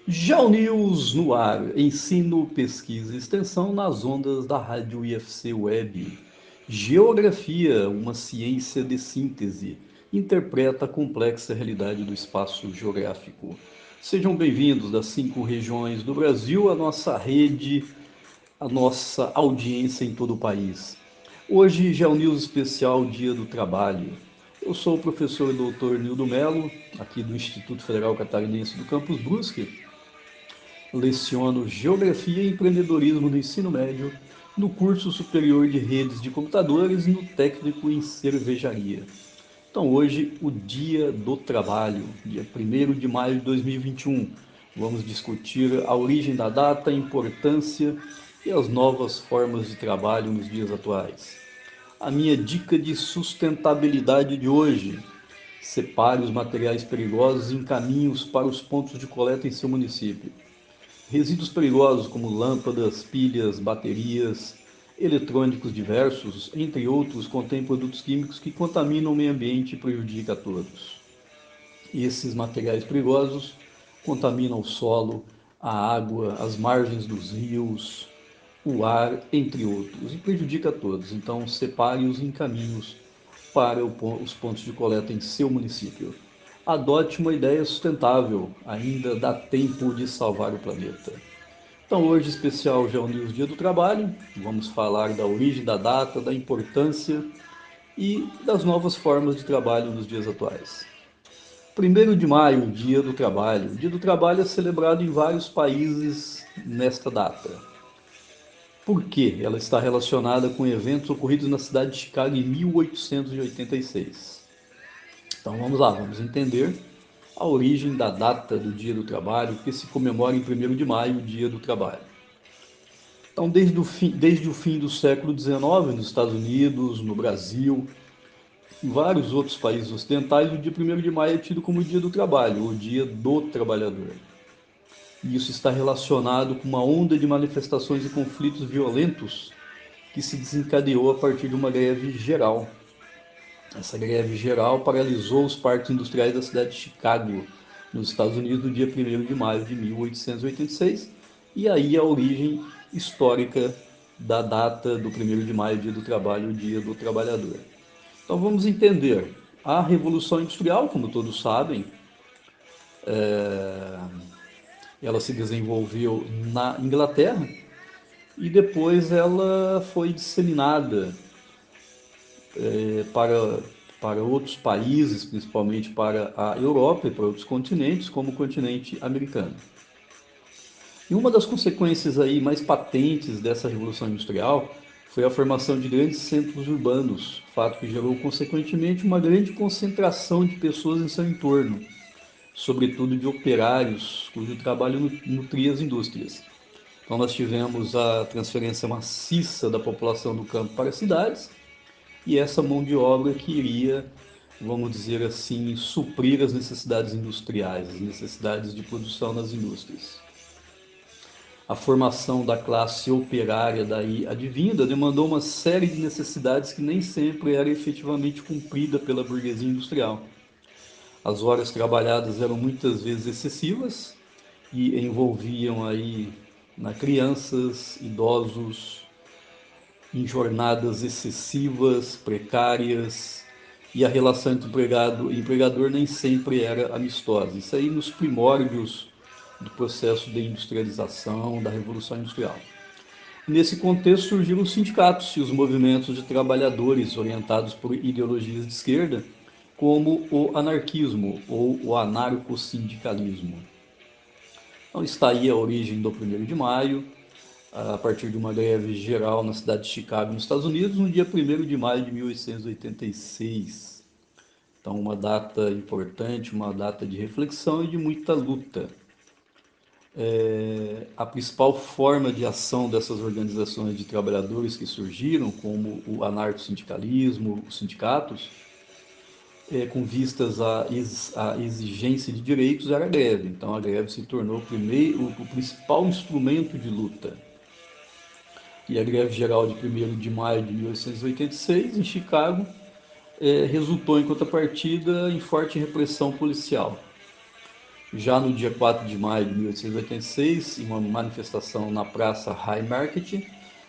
GeoNews no ar, ensino, pesquisa e extensão nas ondas da Rádio IFC Web. Geografia, uma ciência de síntese, interpreta a complexa realidade do espaço geográfico. Sejam bem-vindos das 5 regiões do Brasil, a nossa rede, a nossa audiência em todo o país. Hoje, GeoNews especial Dia do Trabalho. Eu sou o professor Dr. Nildo Melo, aqui do Instituto Federal Catarinense do Campus Brusque. Leciono Geografia e Empreendedorismo no ensino médio, no curso superior de redes de computadores e no técnico em cervejaria. Então, hoje, o Dia do Trabalho, dia 1º de maio de 2021. Vamos discutir a origem da data, a importância e as novas formas de trabalho nos dias atuais. A minha dica de sustentabilidade de hoje: separe os materiais perigosos e encaminhe-os para os pontos de coleta em seu município. Resíduos perigosos como lâmpadas, pilhas, baterias, eletrônicos diversos, entre outros, contêm produtos químicos que contaminam o meio ambiente e prejudicam a todos. Esses materiais perigosos contaminam o solo, a água, as margens dos rios, o ar, entre outros, e prejudica a todos. Então, separe-os em caminhos para os pontos de coleta em seu município. Adote uma ideia sustentável, ainda dá tempo de salvar o planeta. Então, hoje, especial GeoNews Dia do Trabalho, vamos falar da origem da data, da importância e das novas formas de trabalho nos dias atuais. 1º de maio, Dia do Trabalho. O Dia do Trabalho é celebrado em vários países nesta data. Por quê? Ela está relacionada com eventos ocorridos na cidade de Chicago em 1886. Então vamos lá, vamos entender a origem da data do Dia do Trabalho, que se comemora em 1º de maio, o Dia do Trabalho. Então, desde o fim do século XIX, nos Estados Unidos, no Brasil, em vários outros países ocidentais, o dia 1º de maio é tido como o Dia do Trabalho, o Dia do Trabalhador. E isso está relacionado com uma onda de manifestações e conflitos violentos que se desencadeou a partir de uma greve geral. Essa greve geral paralisou os parques industriais da cidade de Chicago, nos Estados Unidos, no dia 1º de maio de 1886, e aí a origem histórica da data do 1º de maio, Dia do Trabalho, Dia do Trabalhador. Então vamos entender. A Revolução Industrial, como todos sabem, ela se desenvolveu na Inglaterra e depois ela foi disseminada para, para outros países, principalmente para a Europa e para outros continentes, como o continente americano. E uma das consequências aí mais patentes dessa revolução industrial foi a formação de grandes centros urbanos, fato que gerou consequentemente uma grande concentração de pessoas em seu entorno, sobretudo de operários cujo trabalho nutria as indústrias. Então nós tivemos a transferência maciça da população do campo para as cidades e essa mão de obra que iria, vamos dizer assim, suprir as necessidades industriais, as necessidades de produção nas indústrias. A formação da classe operária daí advinda demandou uma série de necessidades que nem sempre era efetivamente cumprida pela burguesia industrial. As horas trabalhadas eram muitas vezes excessivas e envolviam aí crianças, idosos, em jornadas excessivas, precárias, e a relação entre empregado e empregador nem sempre era amistosa. Isso aí nos primórdios do processo de industrialização, da Revolução Industrial. Nesse contexto surgiram os sindicatos e os movimentos de trabalhadores orientados por ideologias de esquerda, como o anarquismo ou o anarcossindicalismo. Então está aí a origem do 1º de maio, a partir de uma greve geral na cidade de Chicago, nos Estados Unidos, no dia 1º de maio de 1886. Então, uma data importante, uma data de reflexão e de muita luta. A principal forma de ação dessas organizações de trabalhadores que surgiram, como o anarcossindicalismo, os sindicatos, com vistas à exigência de direitos, era a greve. Então, a greve se tornou o principal instrumento de luta. E a greve geral de 1º de maio de 1886, em Chicago, resultou, em contrapartida, em forte repressão policial. Já no dia 4 de maio de 1886, em uma manifestação na Praça High Market,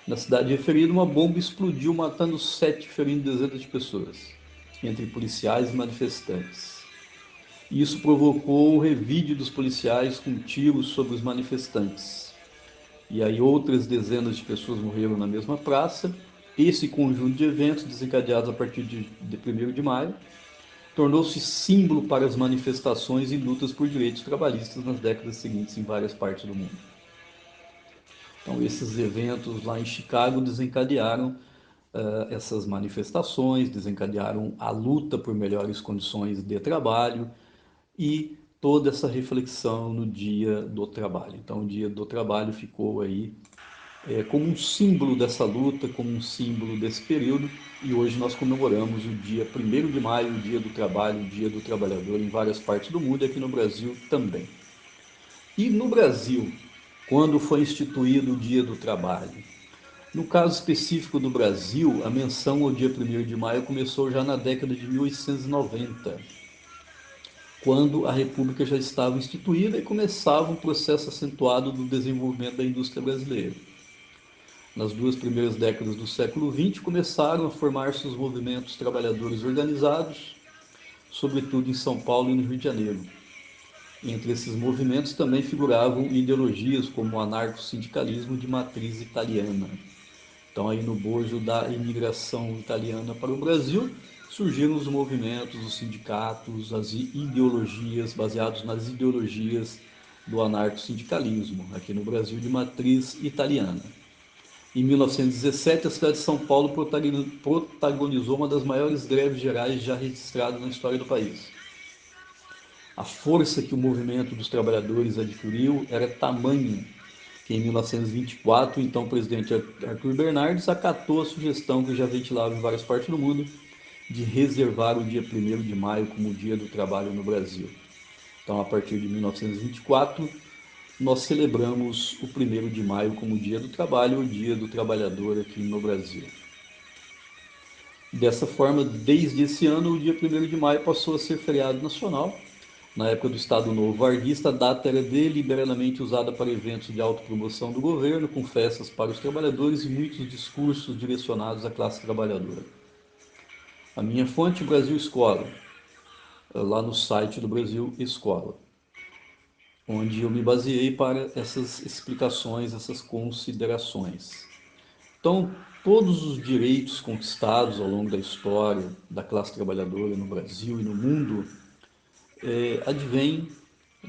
na cidade referida, uma bomba explodiu, matando 7 e ferindo dezenas de pessoas, entre policiais e manifestantes. Isso provocou o revide dos policiais com tiros sobre os manifestantes. E aí outras dezenas de pessoas morreram na mesma praça. Esse conjunto de eventos, desencadeados a partir de 1º de maio, tornou-se símbolo para as manifestações e lutas por direitos trabalhistas nas décadas seguintes em várias partes do mundo. Então, esses eventos lá em Chicago desencadearam essas manifestações, desencadearam a luta por melhores condições de trabalho e toda essa reflexão no Dia do Trabalho. Então, o Dia do Trabalho ficou aí como um símbolo dessa luta, como um símbolo desse período, e hoje nós comemoramos o dia 1º de maio, o Dia do Trabalho, o Dia do Trabalhador, em várias partes do mundo e aqui no Brasil também. E no Brasil, quando foi instituído o Dia do Trabalho? No caso específico do Brasil, a menção ao dia 1º de maio começou já na década de 1890, quando a República já estava instituída e começava um processo acentuado do desenvolvimento da indústria brasileira. Nas 2 primeiras décadas do século XX, começaram a formar-se os movimentos trabalhadores organizados, sobretudo em São Paulo e no Rio de Janeiro. Entre esses movimentos também figuravam ideologias como o anarco-sindicalismo de matriz italiana. Então, aí no bojo da imigração italiana para o Brasil, surgiram os movimentos, os sindicatos, as ideologias, baseados nas ideologias do anarco-sindicalismo, aqui no Brasil de matriz italiana. Em 1917, a cidade de São Paulo protagonizou uma das maiores greves gerais já registradas na história do país. A força que o movimento dos trabalhadores adquiriu era tamanha que, em 1924, o então presidente Arthur Bernardes acatou a sugestão que já ventilava em várias partes do mundo de reservar o dia 1º de maio como o Dia do Trabalho no Brasil. Então, a partir de 1924, nós celebramos o 1º de maio como o Dia do Trabalho, o Dia do Trabalhador aqui no Brasil. Dessa forma, desde esse ano, o dia 1º de maio passou a ser feriado nacional. Na época do Estado Novo Varguista, a data era deliberadamente usada para eventos de autopromoção do governo, com festas para os trabalhadores e muitos discursos direcionados à classe trabalhadora. A minha fonte, Brasil Escola, lá no site do Brasil Escola, onde eu me baseei para essas explicações, essas considerações. Então, todos os direitos conquistados ao longo da história da classe trabalhadora no Brasil e no mundo advêm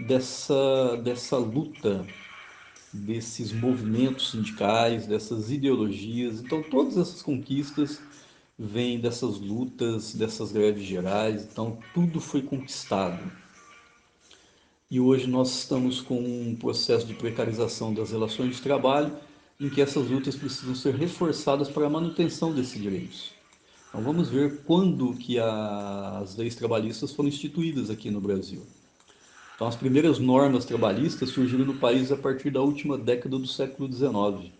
dessa luta, desses movimentos sindicais, dessas ideologias. Então, todas essas conquistas vêm dessas lutas, dessas greves gerais. Então, tudo foi conquistado. E hoje nós estamos com um processo de precarização das relações de trabalho em que essas lutas precisam ser reforçadas para a manutenção desses direitos. Então vamos ver quando que as leis trabalhistas foram instituídas aqui no Brasil. Então as primeiras normas trabalhistas surgiram no país a partir da última década do século XIX.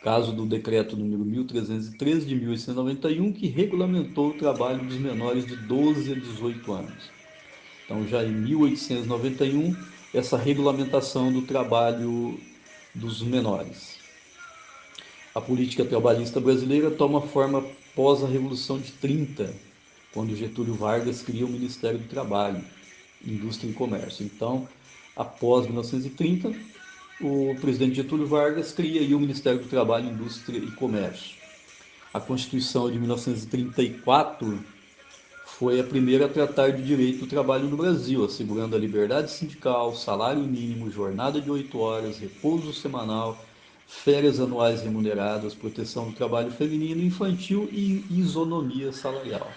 Caso do decreto número 1313 de 1891, que regulamentou o trabalho dos menores de 12 a 18 anos. Então, já em 1891, essa regulamentação do trabalho dos menores. A política trabalhista brasileira toma forma após a Revolução de 30, quando Getúlio Vargas cria o Ministério do Trabalho, Indústria e Comércio. Então, após 1930, o presidente Getúlio Vargas cria aí o Ministério do Trabalho, Indústria e Comércio. A Constituição de 1934 foi a primeira a tratar de direito do trabalho no Brasil, assegurando a liberdade sindical, salário mínimo, jornada de 8 horas, repouso semanal, férias anuais remuneradas, proteção do trabalho feminino e infantil e isonomia salarial.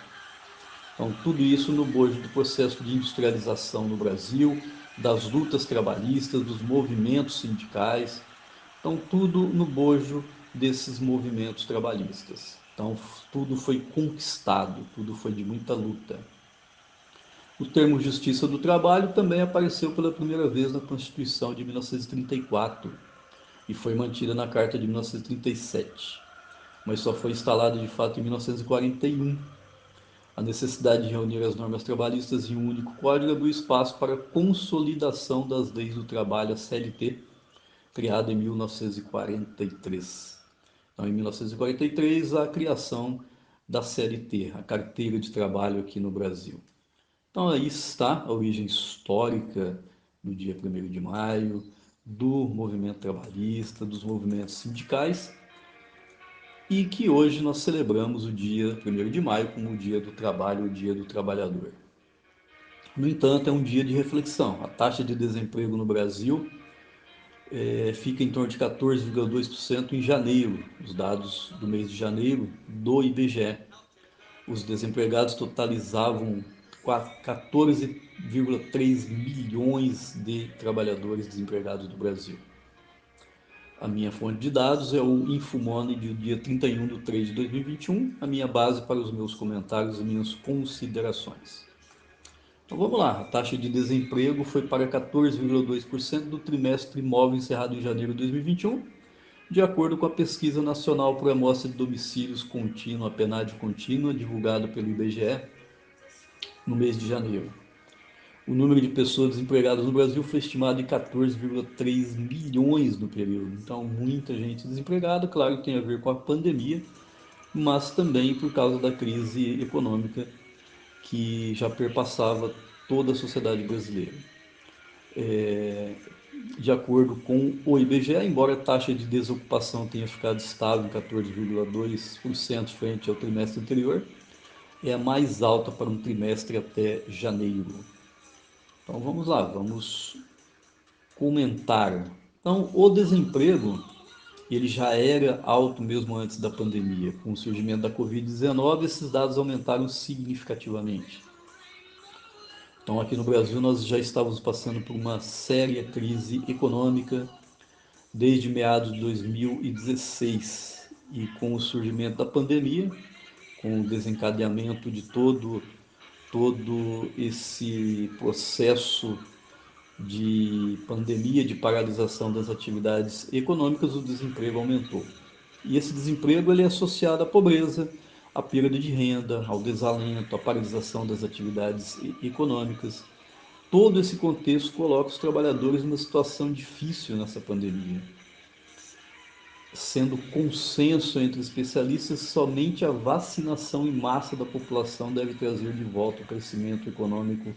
Então, tudo isso no bojo do processo de industrialização no Brasil, das lutas trabalhistas, dos movimentos sindicais. Então, tudo no bojo desses movimentos trabalhistas. Então, tudo foi conquistado, tudo foi de muita luta. O termo Justiça do Trabalho também apareceu pela primeira vez na Constituição de 1934 e foi mantida na Carta de 1937, mas só foi instalado de fato em 1941. A necessidade de reunir as normas trabalhistas em um único código abriu espaço para a consolidação das leis do trabalho, a CLT, criada em 1943. Então, em 1943, a criação da CLT, a Carteira de Trabalho aqui no Brasil. Então, aí está a origem histórica do dia 1º de maio, do movimento trabalhista, dos movimentos sindicais, e que hoje nós celebramos o dia 1º de maio como o Dia do Trabalho, o Dia do Trabalhador. No entanto, é um dia de reflexão. A taxa de desemprego no Brasil fica em torno de 14,2% em janeiro, os dados do mês de janeiro do IBGE. Os desempregados totalizavam 14,3 milhões de trabalhadores desempregados do Brasil. A minha fonte de dados é o Infomoney do dia 31 de 3 de 2021, a minha base para os meus comentários e minhas considerações. Então vamos lá, a taxa de desemprego foi para 14,2% do trimestre imóvel encerrado em janeiro de 2021, de acordo com a Pesquisa Nacional por Amostra de Domicílios Contínua, a PNAD contínua, divulgada pelo IBGE no mês de janeiro. O número de pessoas desempregadas no Brasil foi estimado em 14,3 milhões no período. Então, muita gente desempregada, claro que tem a ver com a pandemia, mas também por causa da crise econômica que já perpassava toda a sociedade brasileira. De acordo com o IBGE, embora a taxa de desocupação tenha ficado estável em 14,2% frente ao trimestre anterior, é a mais alta para um trimestre até janeiro. Então vamos lá, vamos comentar. Então, o desemprego, ele já era alto mesmo antes da pandemia. Com o surgimento da Covid-19, esses dados aumentaram significativamente. Então, aqui no Brasil, nós já estávamos passando por uma séria crise econômica desde meados de 2016. E com o surgimento da pandemia, com o desencadeamento de todo esse processo de pandemia, de paralisação das atividades econômicas, o desemprego aumentou. E esse desemprego ele é associado à pobreza, à perda de renda, ao desalento, à paralisação das atividades econômicas. Todo esse contexto coloca os trabalhadores numa situação difícil nessa pandemia, sendo consenso entre especialistas que somente a vacinação em massa da população deve trazer de volta o crescimento econômico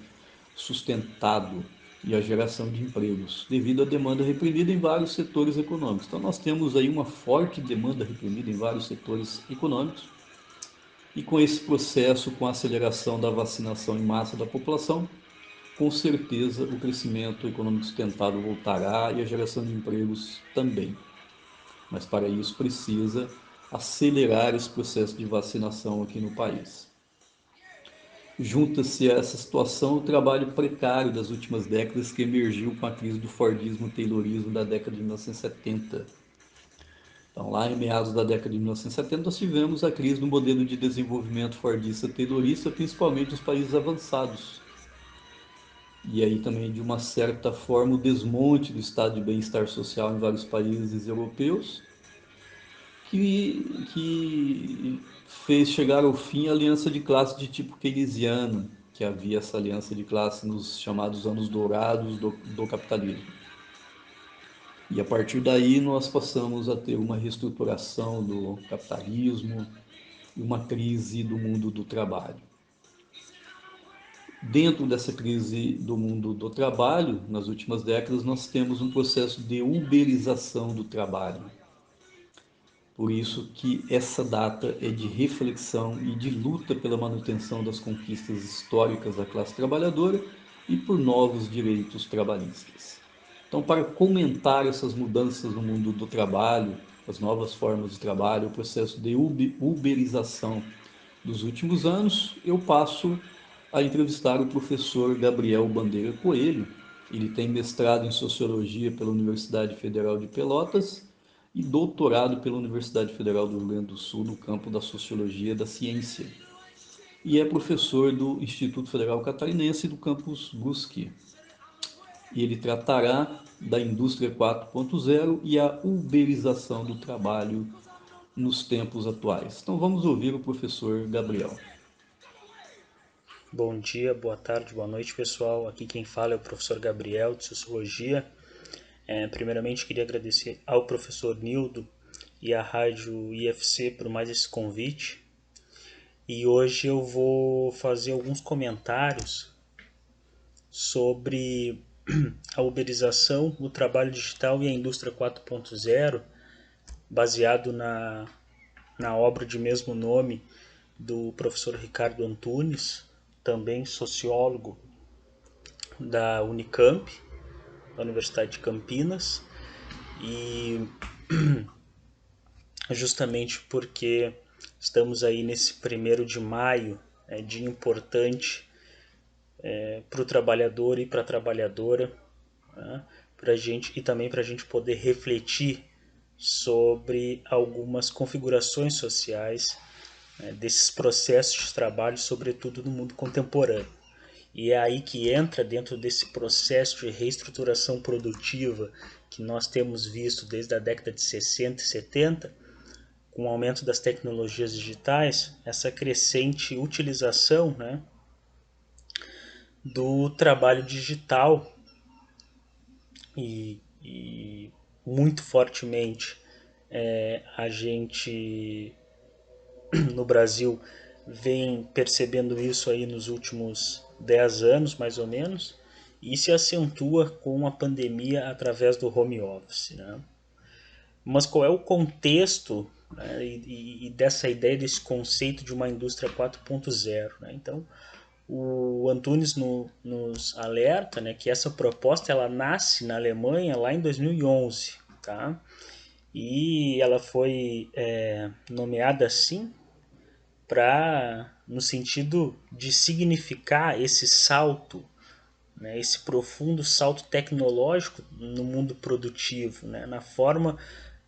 sustentado e a geração de empregos, devido à demanda reprimida em vários setores econômicos. Então nós temos aí uma forte demanda reprimida em vários setores econômicos, e com esse processo, com a aceleração da vacinação em massa da população, com certeza o crescimento econômico sustentável voltará e a geração de empregos também. Mas para isso precisa acelerar esse processo de vacinação aqui no país. Junta-se a essa situação o trabalho precário das últimas décadas que emergiu com a crise do Fordismo e Taylorismo da década de 1970. Então, lá em meados da década de 1970, nós tivemos a crise do modelo de desenvolvimento fordista-taylorista, principalmente nos países avançados. E aí também, de uma certa forma, o desmonte do estado de bem-estar social em vários países europeus, que fez chegar ao fim a aliança de classe de tipo keynesiano, que havia essa aliança de classe nos chamados anos dourados do capitalismo. E a partir daí nós passamos a ter uma reestruturação do capitalismo e uma crise do mundo do trabalho. Dentro dessa crise do mundo do trabalho, nas últimas décadas, nós temos um processo de uberização do trabalho. Por isso que essa data é de reflexão e de luta pela manutenção das conquistas históricas da classe trabalhadora e por novos direitos trabalhistas. Então, para comentar essas mudanças no mundo do trabalho, as novas formas de trabalho, o processo de uberização dos últimos anos, eu passo a entrevistar o professor Gabriel Bandeira Coelho. Ele tem mestrado em Sociologia pela Universidade Federal de Pelotas e doutorado pela Universidade Federal do Rio Grande do Sul no campo da Sociologia da Ciência. E é professor do Instituto Federal Catarinense do campus Brusque. E ele tratará da indústria 4.0 e a uberização do trabalho nos tempos atuais. Então vamos ouvir o professor Gabriel. Bom dia, boa tarde, boa noite, pessoal. Aqui quem fala é o professor Gabriel, de Sociologia. Primeiramente, queria agradecer ao professor Nildo e à Rádio IFC por mais esse convite. E hoje eu vou fazer alguns comentários sobre a uberização, o trabalho digital e a indústria 4.0, baseado na obra de mesmo nome do professor Ricardo Antunes, também sociólogo da Unicamp, da Universidade de Campinas, e justamente porque estamos aí nesse 1º de maio, dia importante para o trabalhador e para a trabalhadora, né, pra gente, e também para a gente poder refletir sobre algumas configurações sociais, desses processos de trabalho, sobretudo no mundo contemporâneo. E é aí que entra, dentro desse processo de reestruturação produtiva que nós temos visto desde a década de 60 e 70, com o aumento das tecnologias digitais, essa crescente utilização, né, do trabalho digital e muito fortemente a gente no Brasil vem percebendo isso aí nos últimos 10 anos, mais ou menos, e se acentua com a pandemia através do home office, né? Mas qual é o contexto, né, e dessa ideia, desse conceito de uma indústria 4.0? Né? Então, o Antunes nos alerta, né, que essa proposta ela nasce na Alemanha lá em 2011, tá? E ela foi nomeada assim no sentido de significar esse salto, né, esse profundo salto tecnológico no mundo produtivo, né, na forma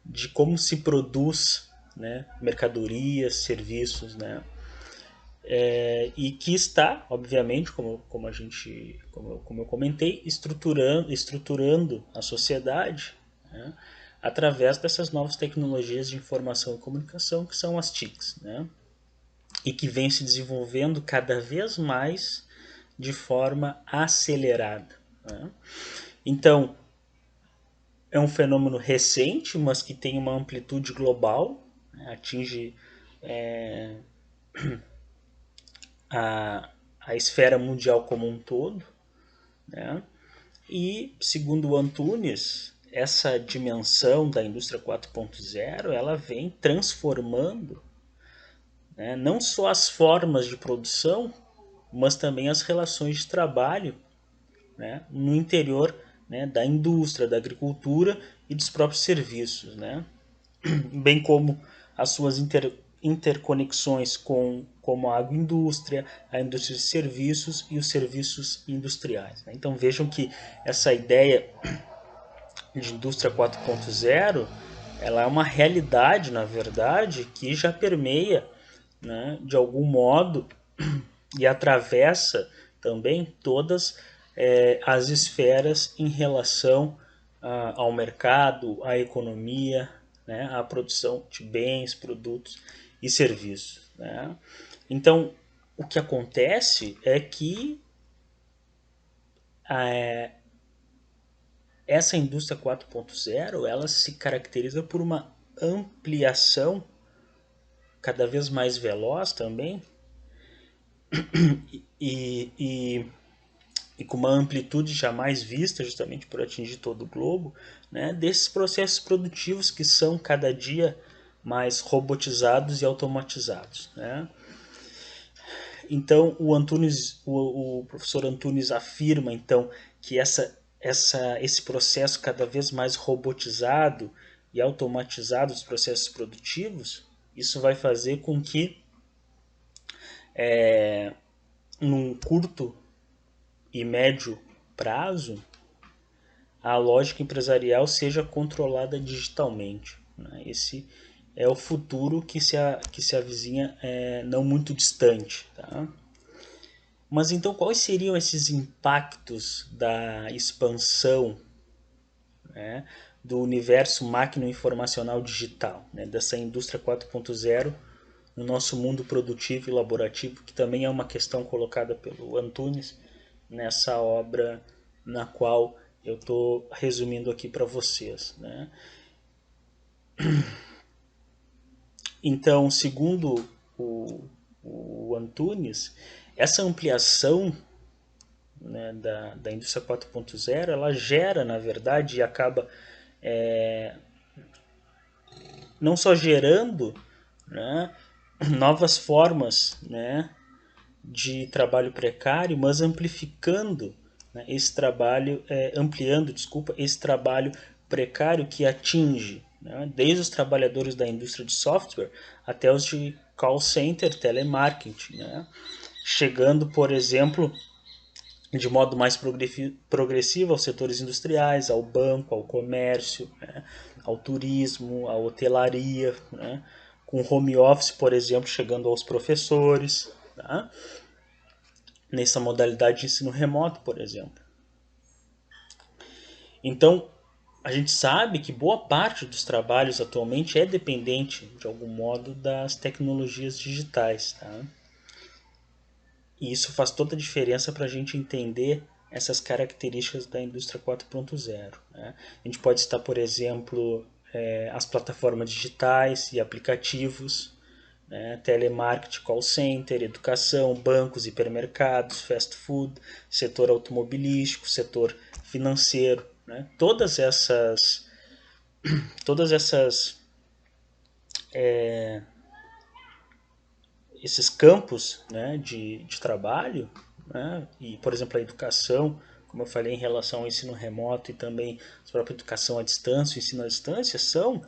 de como se produz, né, mercadorias, serviços, né, e que está, obviamente, como eu comentei, estruturando a sociedade, né, através dessas novas tecnologias de informação e comunicação que são as TICs, né, e que vem se desenvolvendo cada vez mais de forma acelerada, né? Então, é um fenômeno recente, mas que tem uma amplitude global, né? Atinge a, a esfera mundial como um todo, né? E, segundo o Antunes, essa dimensão da indústria 4.0 ela vem transformando, né, não só as formas de produção, mas também as relações de trabalho, né, no interior, né, da indústria, da agricultura e dos próprios serviços, né, bem como as suas interconexões como a agroindústria, a indústria de serviços e os serviços industriais, né. Então vejam que essa ideia de indústria 4.0 ela é uma realidade, na verdade, que já permeia, né, de algum modo e atravessa também todas as esferas em relação ao mercado, à economia, né, à produção de bens, produtos e serviços, né? Então, o que acontece é que essa indústria 4.0 ela se caracteriza por uma ampliação cada vez mais veloz também e, e, e com uma amplitude jamais vista, justamente por atingir todo o globo, né, desses processos produtivos que são cada dia mais robotizados e automatizados, né? Então o professor Antunes afirma então que esse processo cada vez mais robotizado e automatizado dos processos produtivos, isso vai fazer com que num curto e médio prazo a lógica empresarial seja controlada digitalmente, né? Esse é o futuro que se avizinha não muito distante. Tá? Mas então quais seriam esses impactos da expansão, né, do universo máquina informacional digital, né, dessa indústria 4.0 no nosso mundo produtivo e laborativo, que também é uma questão colocada pelo Antunes nessa obra na qual eu estou resumindo aqui para vocês, né? Então, segundo o Antunes, essa ampliação, né, da indústria 4.0, ela gera, na verdade, e acaba não só gerando, né, novas formas, né, de trabalho precário, mas amplificando, né, esse trabalho, ampliando, desculpa, esse trabalho precário que atinge, né, desde os trabalhadores da indústria de software até os de call center, telemarketing, né, chegando, por exemplo, de modo mais progressivo aos setores industriais, ao banco, ao comércio, né, ao turismo, à hotelaria, né, com home office, por exemplo, chegando aos professores, tá? Nessa modalidade de ensino remoto, por exemplo. Então, a gente sabe que boa parte dos trabalhos atualmente é dependente, de algum modo, das tecnologias digitais. Tá? E isso faz toda a diferença para a gente entender essas características da indústria 4.0. Né? A gente pode citar, por exemplo, as plataformas digitais e aplicativos, né? Telemarketing, call center, educação, bancos, hipermercados, fast food, setor automobilístico, setor financeiro, né? Todas essas esses campos, né, de trabalho, né, e por exemplo a educação, como eu falei em relação ao ensino remoto e também a própria educação à distância, o ensino à distância são,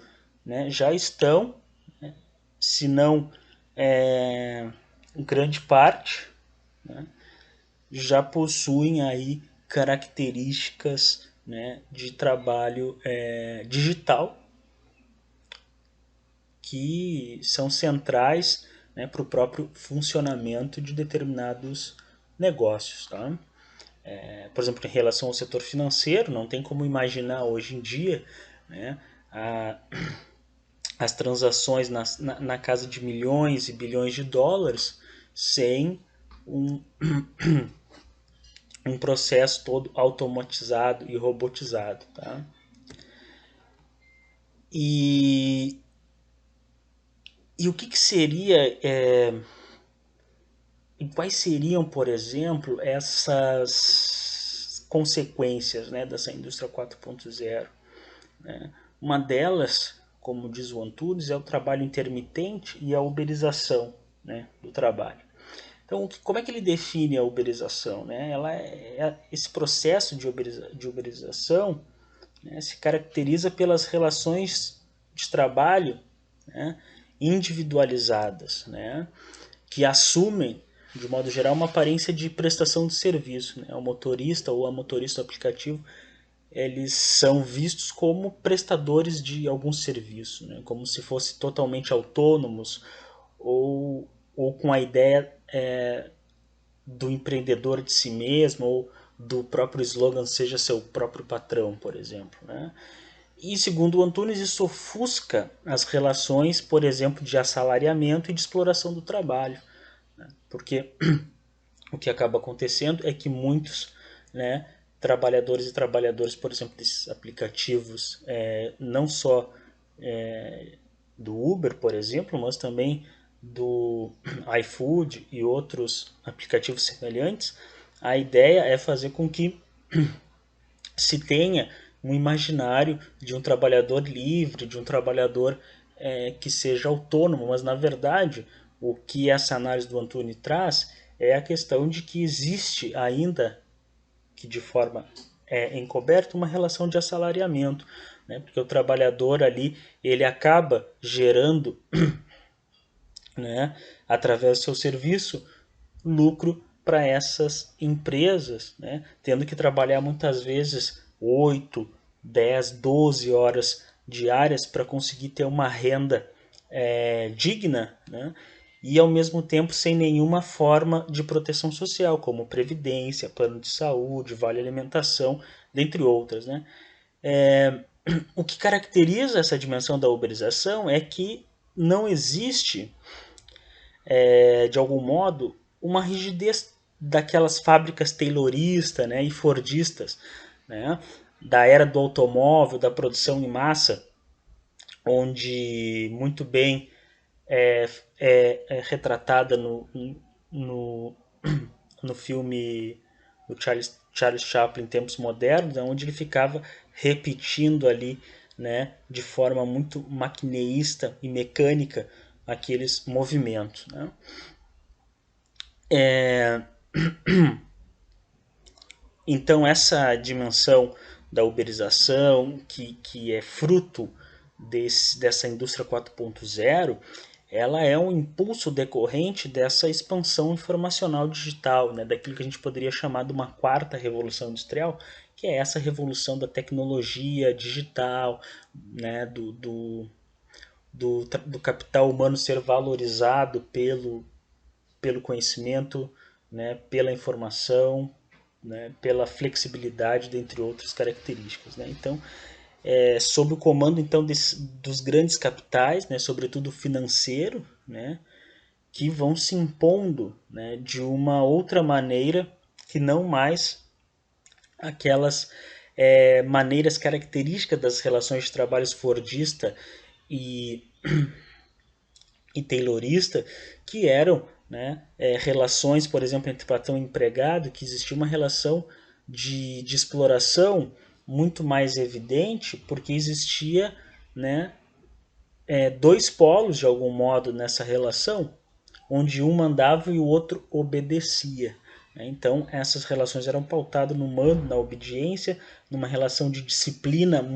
né, já estão, né, se não em grande parte, né, já possuem aí características, né, de trabalho digital que são centrais, né, para o próprio funcionamento de determinados negócios. Tá? Por exemplo, em relação ao setor financeiro, não tem como imaginar hoje em dia, né, as transações na casa de milhões e bilhões de dólares sem um, um processo todo automatizado e robotizado. Tá? E o que seria, e quais seriam, por exemplo, essas consequências, né, dessa indústria 4.0? Né? Uma delas, como diz o Antunes, é o trabalho intermitente e a uberização, né, do trabalho. Então, como é que ele define a uberização? Né? Esse processo de uberização, né, se caracteriza pelas relações de trabalho, né, individualizadas, né, que assumem, de modo geral, uma aparência de prestação de serviço. Né? O motorista ou a motorista do aplicativo, eles são vistos como prestadores de algum serviço, né? Como se fossem totalmente autônomos ou com a ideia do empreendedor de si mesmo ou do próprio slogan seja seu próprio patrão, por exemplo. Né? E segundo o Antunes, isso ofusca as relações, por exemplo, de assalariamento e de exploração do trabalho. Né? Porque o que acaba acontecendo é que muitos, né, trabalhadores e trabalhadoras, por exemplo, desses aplicativos, não só do Uber, por exemplo, mas também do iFood e outros aplicativos semelhantes, a ideia é fazer com que se tenha um imaginário de um trabalhador livre, de um trabalhador que seja autônomo, mas na verdade o que essa análise do Antunes traz é a questão de que existe ainda, que de forma encoberta, uma relação de assalariamento, né? Porque o trabalhador ali ele acaba gerando, né, através do seu serviço, lucro para essas empresas, né, tendo que trabalhar muitas vezes 8, 10, 12 horas diárias para conseguir ter uma renda digna, né, e ao mesmo tempo sem nenhuma forma de proteção social, como previdência, plano de saúde, vale alimentação, dentre outras. Né. O que caracteriza essa dimensão da uberização é que não existe de algum modo, uma rigidez daquelas fábricas tayloristas, né, e fordistas, né, da era do automóvel, da produção em massa, onde muito bem é, é retratada no, no filme do Charles Chaplin, Tempos Modernos, onde ele ficava repetindo ali, né, de forma muito maquineísta e mecânica aqueles movimentos. Né? Então essa dimensão da uberização, que é fruto dessa indústria 4.0, ela é um impulso decorrente dessa expansão informacional digital, né, daquilo que a gente poderia chamar de uma quarta revolução industrial, que é essa revolução da tecnologia digital, né, do capital humano ser valorizado pelo conhecimento, né, pela informação, né, pela flexibilidade, dentre outras características. Né? Então, sob o comando então dos grandes capitais, né, sobretudo financeiro, né, que vão se impondo, né, de uma outra maneira que não mais aquelas maneiras características das relações de trabalho fordista e, e taylorista, que eram, né, relações, por exemplo, entre patrão e empregado, que existia uma relação de exploração muito mais evidente, porque existia, né, dois polos, de algum modo, nessa relação, onde um mandava e o outro obedecia. Então, essas relações eram pautadas no mando, na obediência, numa relação de disciplina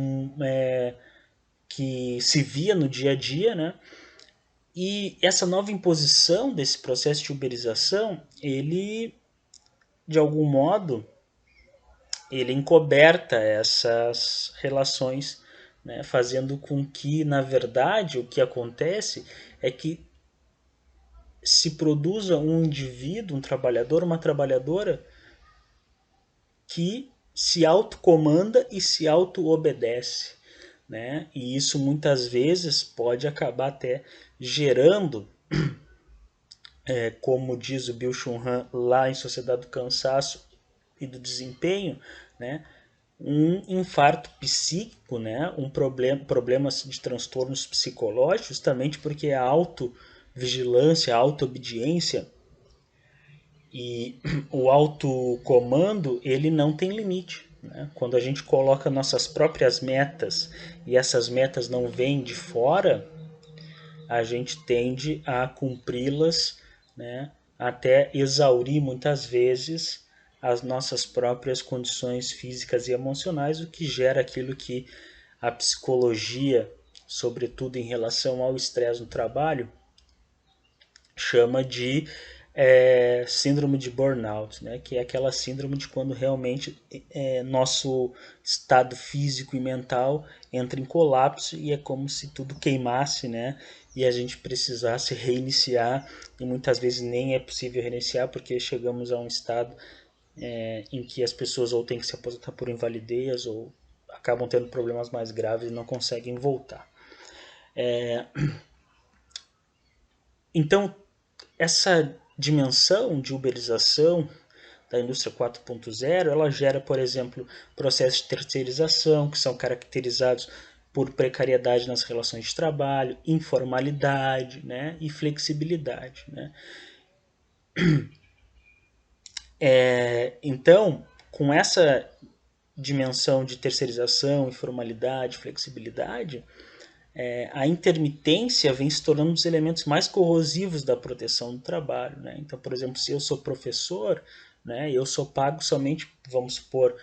que se via no dia a dia, né? E essa nova imposição desse processo de uberização, ele, de algum modo, ele encoberta essas relações, né, fazendo com que, na verdade, o que acontece é que se produza um indivíduo, um trabalhador, uma trabalhadora que se autocomanda e se auto-obedece. Né? E isso muitas vezes pode acabar até gerando, como diz o Bill Chun Han lá em Sociedade do Cansaço e do Desempenho, né? Um infarto psíquico, né? Problemas de transtornos psicológicos, justamente porque a autovigilância, a auto-obediência e o autocomando, ele não tem limite. Né? Quando a gente coloca nossas próprias metas e essas metas não vêm de fora, a gente tende a cumpri-las, né? Até exaurir muitas vezes as nossas próprias condições físicas e emocionais, o que gera aquilo que a psicologia, sobretudo em relação ao estresse no trabalho, chama de síndrome de burnout, né? Que é aquela síndrome de quando realmente nosso estado físico e mental entra em colapso e é como se tudo queimasse, né? E a gente precisasse reiniciar, e muitas vezes nem é possível reiniciar porque chegamos a um estado em que as pessoas ou têm que se aposentar por invalidez ou acabam tendo problemas mais graves e não conseguem voltar. Então, essa dimensão de uberização da indústria 4.0, ela gera, por exemplo, processos de terceirização, que são caracterizados por precariedade nas relações de trabalho, informalidade, né, e flexibilidade. Né? Então, com essa dimensão de terceirização, informalidade, flexibilidade, a intermitência vem se tornando um dos elementos mais corrosivos da proteção do trabalho. Né? Então, por exemplo, se eu sou professor, né, eu sou pago somente, vamos supor,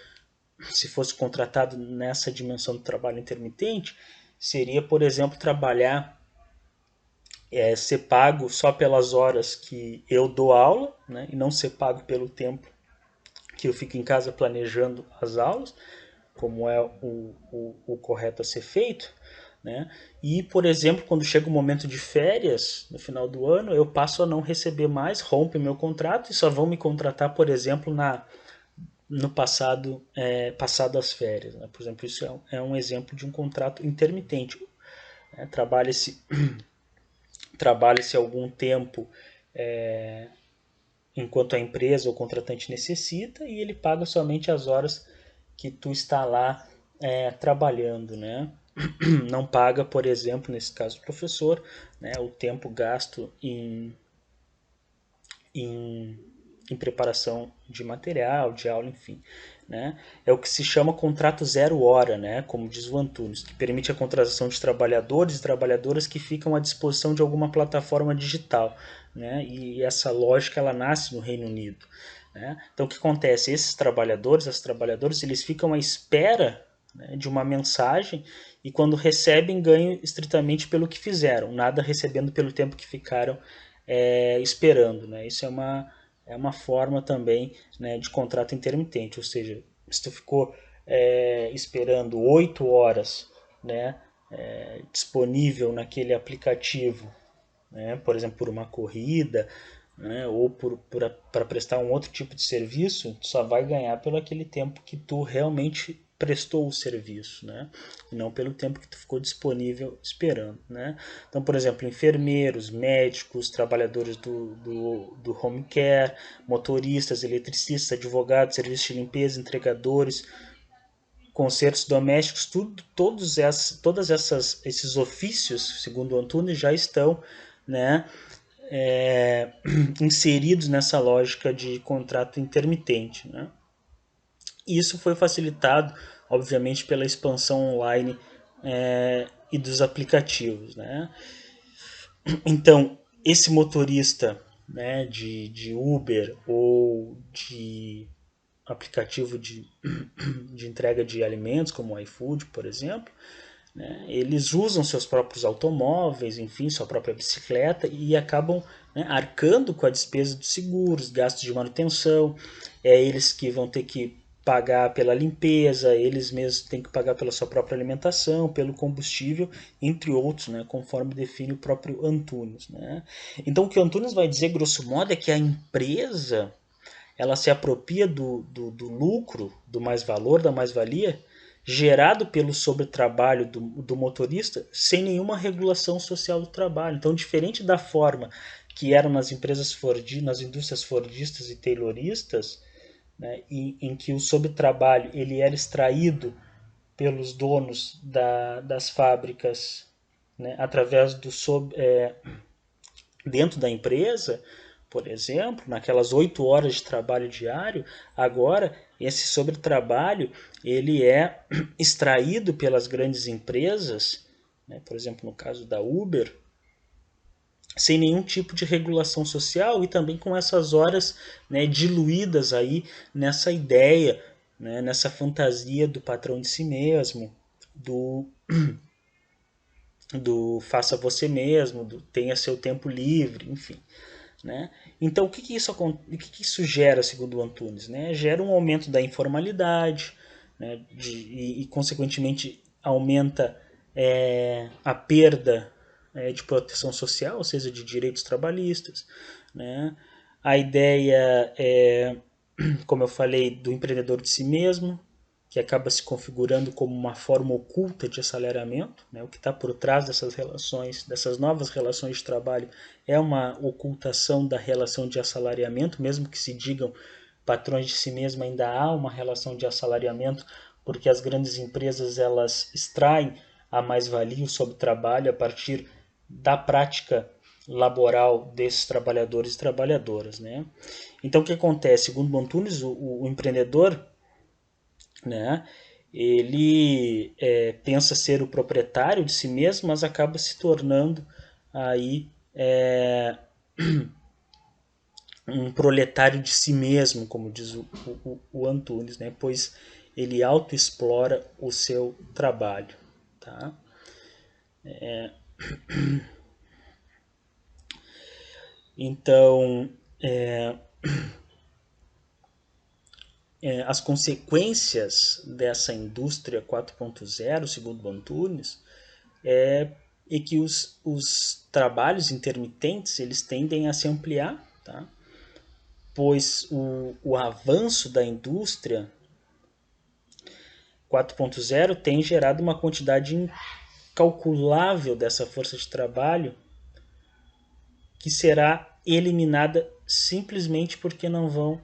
se fosse contratado nessa dimensão do trabalho intermitente, seria, por exemplo, trabalhar, ser pago só pelas horas que eu dou aula, né, e não ser pago pelo tempo que eu fico em casa planejando as aulas, como é o correto a ser feito. Né? E, por exemplo, quando chega o momento de férias, no final do ano, eu passo a não receber mais, rompe meu contrato e só vão me contratar, por exemplo, no passado as férias. Né? Por exemplo, isso é um exemplo de um contrato intermitente. Né? Trabalha-se algum tempo enquanto a empresa ou contratante necessita, e ele paga somente as horas que tu está lá trabalhando, né? Não paga, por exemplo, nesse caso do professor, né, o tempo gasto em, em preparação de material, de aula, enfim. Né? É o que se chama contrato zero hora, né? Como diz o Antunes, que permite a contratação de trabalhadores e trabalhadoras que ficam à disposição de alguma plataforma digital. Né? E essa lógica ela nasce no Reino Unido. Né? Então o que acontece? Esses trabalhadores, as trabalhadoras, eles ficam à espera, né, de uma mensagem, e quando recebem ganham estritamente pelo que fizeram, nada recebendo pelo tempo que ficaram esperando. Né? Isso é uma forma também, né, de contrato intermitente, ou seja, se tu ficou esperando 8 horas, né, disponível naquele aplicativo, né, por exemplo, por uma corrida, né, ou para prestar um outro tipo de serviço, tu só vai ganhar pelo aquele tempo que tu realmente prestou o serviço, né? E não pelo tempo que tu ficou disponível esperando, né? Então, por exemplo, enfermeiros, médicos, trabalhadores do home care, motoristas, eletricistas, advogados, serviços de limpeza, entregadores, concertos domésticos, todas esses ofícios, segundo o Antunes, já estão, né, inseridos nessa lógica de contrato intermitente. Né? E isso foi facilitado, obviamente, pela expansão online e dos aplicativos. Né? Então, esse motorista, né, de Uber ou de aplicativo de entrega de alimentos, como o iFood, por exemplo, né, eles usam seus próprios automóveis, enfim, sua própria bicicleta, e acabam, né, arcando com a despesa dos seguros, gastos de manutenção. É eles que vão ter que pagar pela limpeza, eles mesmos têm que pagar pela sua própria alimentação, pelo combustível, entre outros, né, conforme define o próprio Antunes. Né? Então, o que o Antunes vai dizer, grosso modo, é que a empresa ela se apropria do lucro, do mais-valor, da mais-valia, gerado pelo sobretrabalho do motorista, sem nenhuma regulação social do trabalho. Então, diferente da forma que eram nas empresas nas indústrias fordistas e tayloristas, né, em que o sobretrabalho ele era extraído pelos donos das fábricas, né, através dentro da empresa, por exemplo, naquelas 8 horas de trabalho diário, agora esse sobretrabalho ele é extraído pelas grandes empresas, né, por exemplo, no caso da Uber, sem nenhum tipo de regulação social e também com essas horas, né, diluídas aí nessa ideia, né, nessa fantasia do patrão de si mesmo, do faça você mesmo, do tenha seu tempo livre, enfim. Né? Então, o que isso gera, segundo o Antunes? Né? Gera um aumento da informalidade, né? Consequentemente, aumenta a perda de proteção social, ou seja, de direitos trabalhistas. Né? A ideia é, como eu falei, do empreendedor de si mesmo, que acaba se configurando como uma forma oculta de assalariamento. Né? O que está por trás dessas relações, dessas novas relações de trabalho, é uma ocultação da relação de assalariamento, mesmo que se digam patrões de si mesmo, ainda há uma relação de assalariamento, porque as grandes empresas elas extraem a mais-valia sobre o trabalho a partir da prática laboral desses trabalhadores e trabalhadoras. Né? Então, o que acontece? Segundo o Antunes, o empreendedor, né, ele pensa ser o proprietário de si mesmo, mas acaba se tornando aí um proletário de si mesmo, como diz o Antunes, né, pois ele autoexplora o seu trabalho. Tá? Então, as consequências dessa indústria 4.0, segundo o Antunes, é que os trabalhos intermitentes eles tendem a se ampliar, tá? Pois o avanço da indústria 4.0 tem gerado uma quantidade incalculável dessa força de trabalho que será eliminada simplesmente porque não vão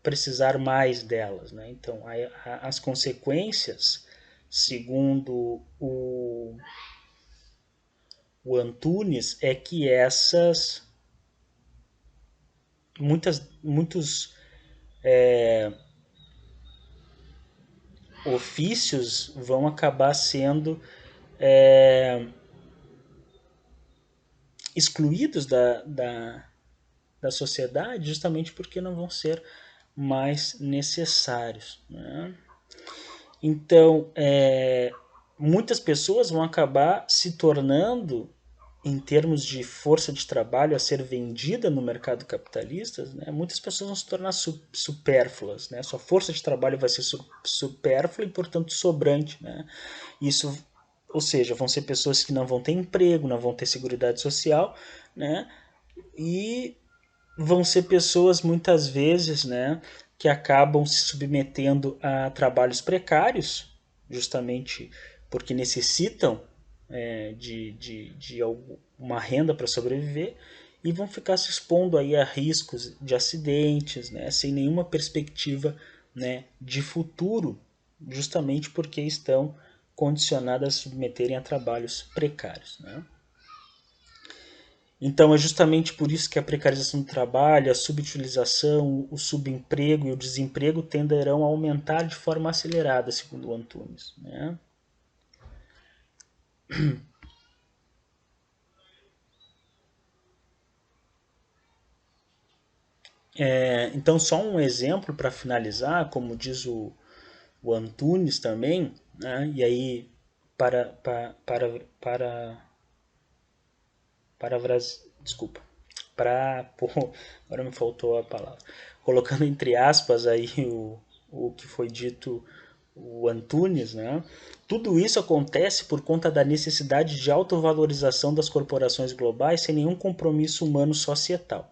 precisar mais delas, né? Então, as consequências, segundo o Antunes, é que muitos ofícios vão acabar sendo excluídos da sociedade justamente porque não vão ser mais necessários, né? Então, muitas pessoas vão acabar se tornando, em termos de força de trabalho a ser vendida no mercado capitalista, né, muitas pessoas vão se tornar supérfluas, né? Sua força de trabalho vai ser supérflua e, portanto, sobrante, né? Isso, ou seja, vão ser pessoas que não vão ter emprego, não vão ter seguridade social, né? E vão ser pessoas muitas vezes, né, que acabam se submetendo a trabalhos precários, justamente porque necessitam de uma renda para sobreviver, e vão ficar se expondo aí a riscos de acidentes, né, sem nenhuma perspectiva, né, de futuro, justamente porque estão condicionadas a se submeterem a trabalhos precários, né? Então é justamente por isso que a precarização do trabalho, a subutilização, o subemprego e o desemprego tenderão a aumentar de forma acelerada, segundo o Antunes, né? Então, só um exemplo para finalizar, como diz o Antunes também, né? E aí, para, para, para, para, desculpa, agora me faltou a palavra, colocando entre aspas aí o que foi dito o Antunes, né? Tudo isso acontece por conta da necessidade de autovalorização das corporações globais sem nenhum compromisso humano societal.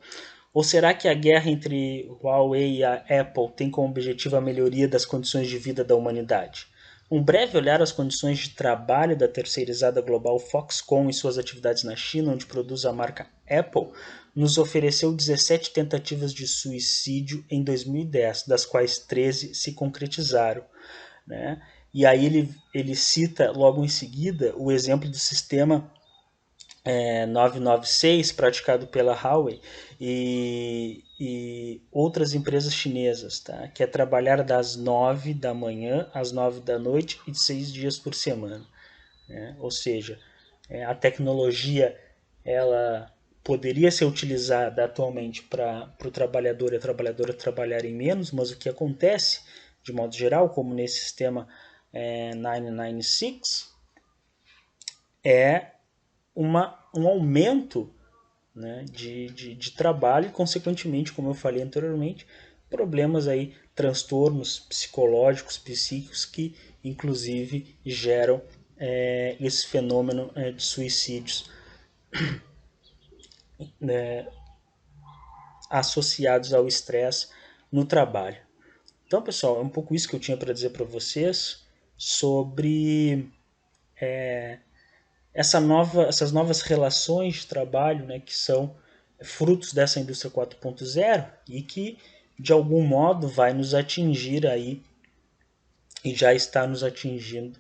Ou será que a guerra entre Huawei e a Apple tem como objetivo a melhoria das condições de vida da humanidade? Um breve olhar às condições de trabalho da terceirizada global Foxconn e suas atividades na China, onde produz a marca Apple, nos ofereceu 17 tentativas de suicídio em 2010, das quais 13 se concretizaram, né? E aí ele cita logo em seguida o exemplo do sistema 996 praticado pela Huawei e outras empresas chinesas, tá? Que é trabalhar das 9 da manhã às 9 da noite e 6 dias por semana, né? Ou seja, a tecnologia ela poderia ser utilizada atualmente para o trabalhador e a trabalhadora trabalharem menos, mas o que acontece, de modo geral, como nesse sistema 996, é um aumento, né, de trabalho e, consequentemente, como eu falei anteriormente, problemas aí, transtornos psicológicos, psíquicos que, inclusive, geram esse fenômeno de suicídios, né, associados ao estresse no trabalho. Então, pessoal, é um pouco isso que eu tinha para dizer para vocês sobre essas novas relações de trabalho, né, que são frutos dessa indústria 4.0 e que de algum modo vai nos atingir aí e já está nos atingindo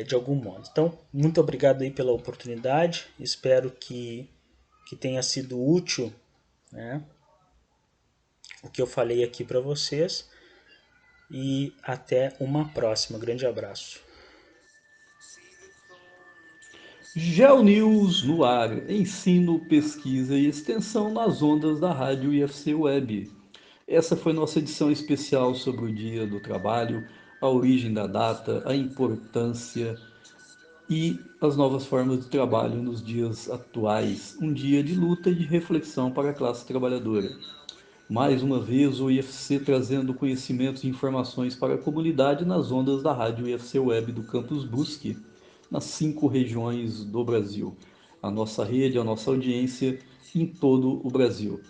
de algum modo. Então, muito obrigado aí pela oportunidade, espero que tenha sido útil, né, o que eu falei aqui para vocês, e até uma próxima. Grande abraço. GeoNews no ar, ensino, pesquisa e extensão nas ondas da rádio IFC Web. Essa foi nossa edição especial sobre o Dia do Trabalho, a origem da data, a importância e as novas formas de trabalho nos dias atuais. Um dia de luta e de reflexão para a classe trabalhadora. Mais uma vez, o IFC trazendo conhecimentos e informações para a comunidade nas ondas da rádio IFC Web do Campus Brusque, nas 5 regiões do Brasil. A nossa rede, a nossa audiência em todo o Brasil.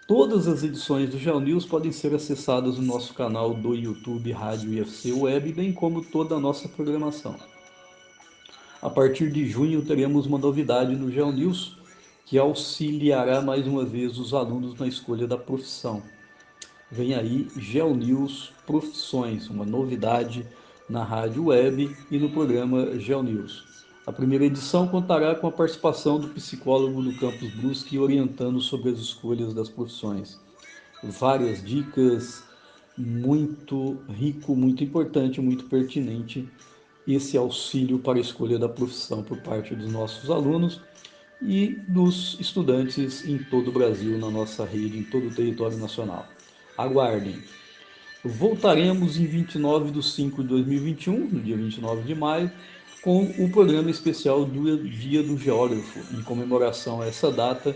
Todas as edições do GeoNews podem ser acessadas no nosso canal do YouTube Rádio IFC Web, bem como toda a nossa programação. A partir de junho teremos uma novidade no GeoNews, que auxiliará mais uma vez os alunos na escolha da profissão. Vem aí GeoNews Profissões, uma novidade na rádio web e no programa GeoNews. A primeira edição contará com a participação do psicólogo do Campus Brusque orientando sobre as escolhas das profissões. Várias dicas, muito rico, muito importante, muito pertinente esse auxílio para a escolha da profissão por parte dos nossos alunos e dos estudantes em todo o Brasil, na nossa rede, em todo o território nacional. Aguardem. Voltaremos em 29 de 5 de 2021, no dia 29 de maio, com o programa especial do Dia do Geógrafo, em comemoração a essa data,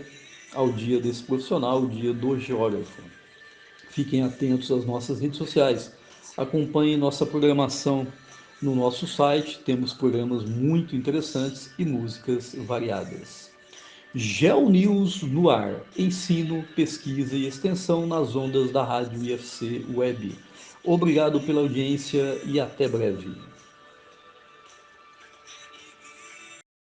ao dia desse profissional, o Dia do Geógrafo. Fiquem atentos às nossas redes sociais. Acompanhem nossa programação no nosso site. Temos programas muito interessantes e músicas variadas. GeoNews no ar. Ensino, pesquisa e extensão nas ondas da Rádio IFC Web. Obrigado pela audiência e até breve.